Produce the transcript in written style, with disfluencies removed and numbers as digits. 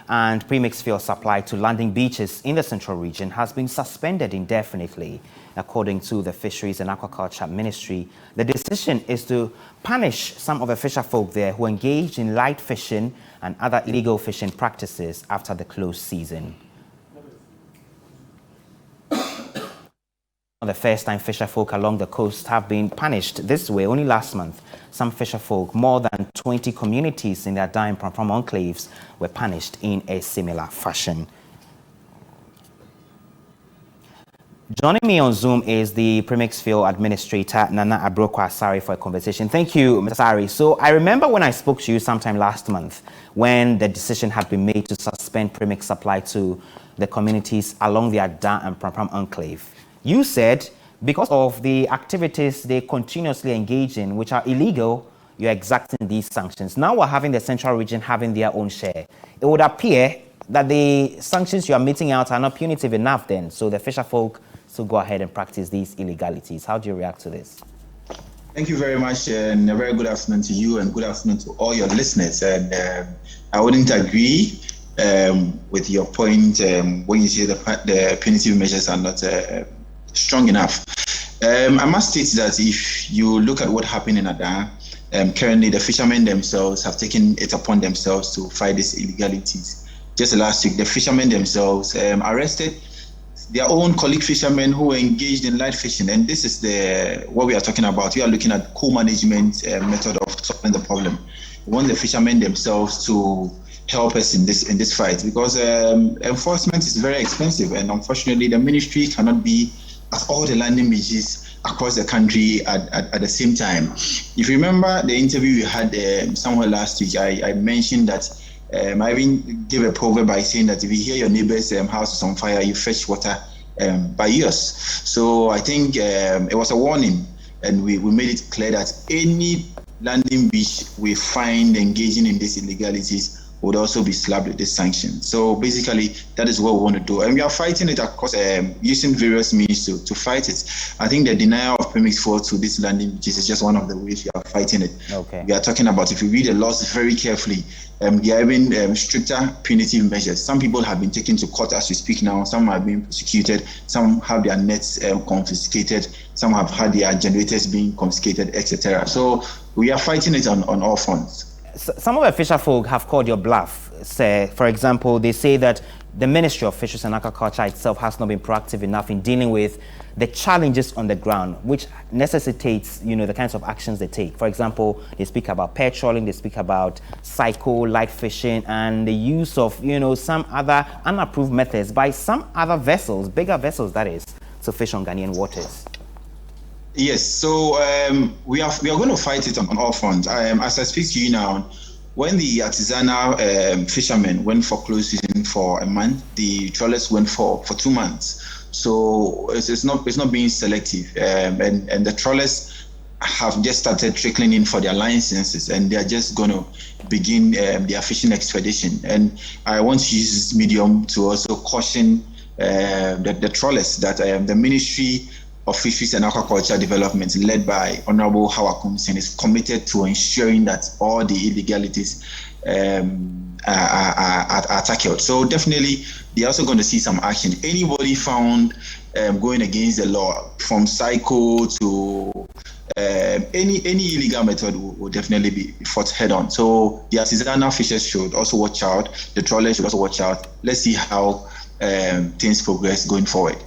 and premix fuel supply to landing beaches in the central region has been suspended indefinitely. According to the Fisheries and Aquaculture Ministry, the decision is to punish some of the fisherfolk there who engaged in light fishing and other illegal fishing practices after the close season. The first-time fisherfolk along the coast have been punished this way. Only last month, some fisherfolk, more than 20 communities in their Dime from enclaves, were punished in a similar fashion. Joining me on Zoom is the Premix Fuel Administrator, Nana Abroko-Asare, for a conversation. Thank you, Mr. Asare. So I remember when I spoke to you sometime last month when the decision had been made to suspend Premix supply to the communities along the Ada and Pram enclave. You said because of the activities they continuously engage in, which are illegal, you're exacting these sanctions. Now we're having the central region having their own share. It would appear that the sanctions you are meting out are not punitive enough then, so the fisherfolk still go ahead and practice these illegalities. How do you react to this? Thank you very much, and a very good afternoon to you and good afternoon to all your listeners. And I wouldn't agree with your point when you say the punitive measures are not strong enough. I must state that if you look at what happened in Ada, currently the fishermen themselves have taken it upon themselves to fight these illegalities. Just last week, the fishermen themselves arrested their own colleague fishermen who were engaged in light fishing, and this is what we are talking about. We are looking at co-management method of solving the problem. We want the fishermen themselves to help us in this fight, because enforcement is very expensive, and unfortunately the ministry cannot be at all the landing beaches across the country at the same time. If you remember the interview we had somewhere last week, I mentioned that I even gave a proverb by saying that if you hear your neighbor's house is on fire, you fetch water by yours. So I think it was a warning, and we made it clear that any landing beach we find engaging in these illegalities would also be slapped with this sanction. So basically, that is what we want to do. And we are fighting it across using various means to fight it. I think the denial of premix fuel to this landing beaches is just one of the ways we are fighting it. Okay. We are talking about, if you read the laws very carefully, there are even stricter punitive measures. Some people have been taken to court as we speak now. Some have been prosecuted. Some have their nets confiscated. Some have had their generators being confiscated, etc. So we are fighting it on all fronts. Some of the fisherfolk have called your bluff. Say, for example, they say that the Ministry of Fisheries and Aquaculture itself has not been proactive enough in dealing with the challenges on the ground, which necessitates, the kinds of actions they take. For example, they speak about pair trawling, they speak about cycle, light fishing, and the use of, some other unapproved methods by some other vessels, bigger vessels that is, to fish on Ghanaian waters. Yes, so we are going to fight it on all fronts. As I speak to you now, when the artisanal fishermen went for close season for a month, the trawlers went for 2 months. So it's not being selective, and the trawlers have just started trickling in for their licenses, and they are just going to begin their fishing expedition. And I want to use this medium to also caution the trawlers that the Ministry of Fisheries and Aquaculture Development, led by Honorable Howard Kumsin, is committed to ensuring that all the illegalities are tackled. So definitely, they're also going to see some action. Anybody found going against the law, from psycho to any illegal method, will definitely be fought head on. So the artisanal fishers should also watch out. The trawlers should also watch out. Let's see how things progress going forward.